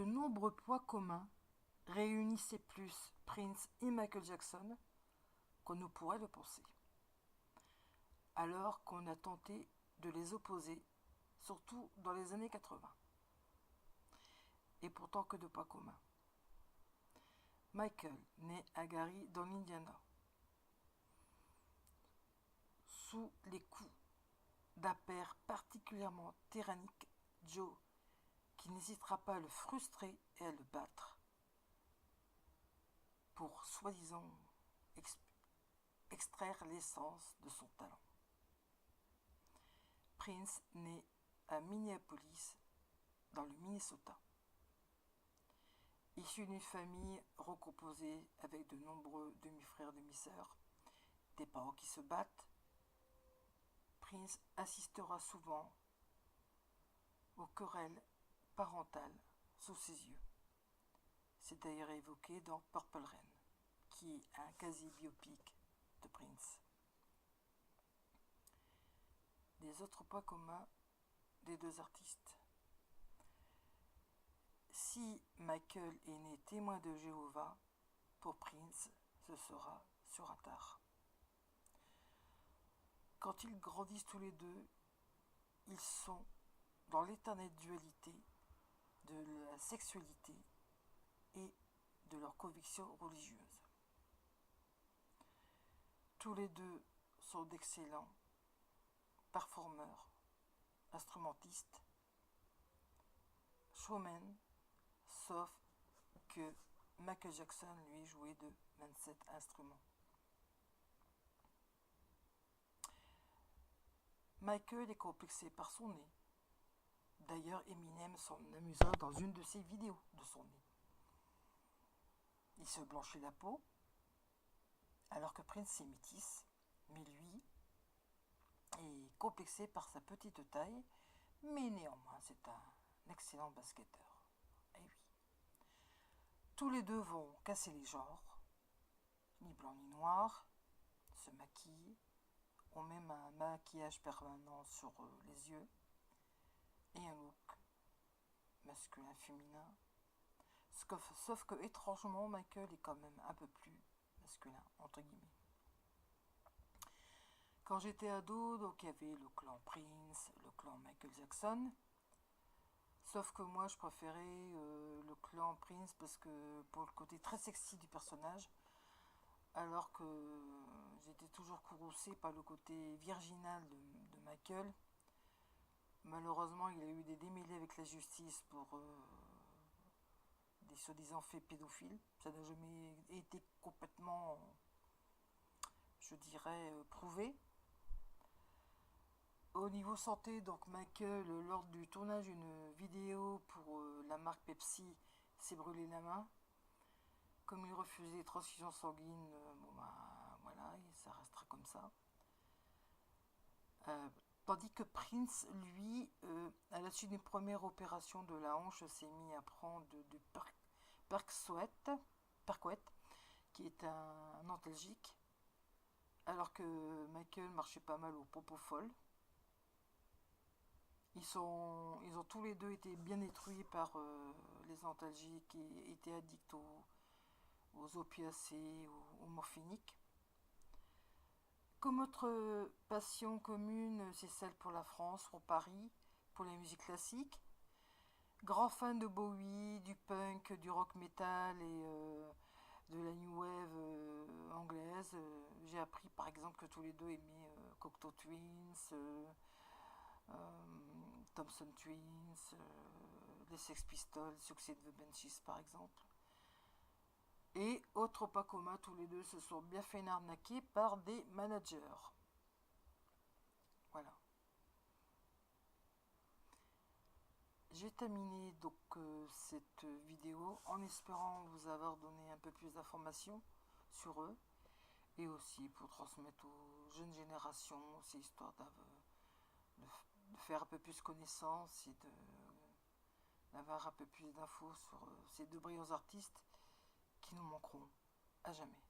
De nombreux points communs réunissaient plus Prince et Michael Jackson qu'on ne pourrait le penser, alors qu'on a tenté de les opposer, surtout dans les années 80. Et pourtant que de points communs. Michael, né à Gary dans l'Indiana, sous les coups d'un père particulièrement tyrannique, Joe, qui n'hésitera pas à le frustrer et à le battre pour soi-disant extraire l'essence de son talent. Prince naît à Minneapolis, dans le Minnesota. Issu d'une famille recomposée avec de nombreux demi-frères, demi-sœurs, des parents qui se battent, Prince assistera souvent aux querelles parentales sous ses yeux. C'est d'ailleurs évoqué dans Purple Rain, qui est un quasi-biopic de Prince. Des autres points communs des deux artistes. Si Michael est né témoin de Jéhovah, pour Prince, ce sera sur un tard. Quand ils grandissent tous les deux, ils sont dans l'éternelle dualité de la sexualité et de leurs convictions religieuses. Tous les deux sont d'excellents performeurs, instrumentistes, showmen, sauf que Michael Jackson lui jouait de 27 instruments. Michael est complexé par son nez. D'ailleurs, Eminem s'en amusa dans une de ses vidéos de son nez. Il se blanchit la peau, alors que Prince est métisse, mais lui est complexé par sa petite taille, mais néanmoins c'est un excellent basketteur. Et oui. Tous les deux vont casser les genres, ni blanc ni noir, se maquillent, ont même un maquillage permanent sur les yeux, et un look masculin-féminin. Sauf que étrangement, Michael est quand même un peu plus masculin, entre guillemets. Quand j'étais ado, donc il y avait le clan Prince, le clan Michael Jackson. Sauf que moi, je préférais le clan Prince parce que pour le côté très sexy du personnage, alors que j'étais toujours courroucée par le côté virginal de Michael. Malheureusement, il a eu des démêlés avec la justice pour des soi-disant faits pédophiles. Ça n'a jamais été complètement, je dirais, prouvé. Au niveau santé, donc Michael, lors du tournage d'une vidéo pour la marque Pepsi, s'est brûlé la main. Comme il refusait les transfusions sanguines, voilà, et ça restera comme ça. Tandis que Prince, lui, à la suite d'une première opération de la hanche, s'est mis à prendre du Percocet, qui est un antalgique, alors que Michael marchait pas mal au propofol. Ils ont tous les deux été bien détruits par les antalgiques et étaient addicts aux opiacés, aux morphiniques. Comme autre passion commune, c'est celle pour la France, pour Paris, pour la musique classique. Grand fan de Bowie, du punk, du rock metal et de la new wave anglaise. J'ai appris par exemple que tous les deux aimaient Cocteau Twins, Thompson Twins, les Sex Pistols, Succès de The Benchies par exemple. Et autre pas commun, tous les deux se sont bien fait arnaquer par des managers. Voilà. J'ai terminé donc cette vidéo en espérant vous avoir donné un peu plus d'informations sur eux et aussi pour transmettre aux jeunes générations ces histoires de faire un peu plus connaissance et d'avoir un peu plus d'infos sur ces deux brillants artistes qui nous manqueront à jamais.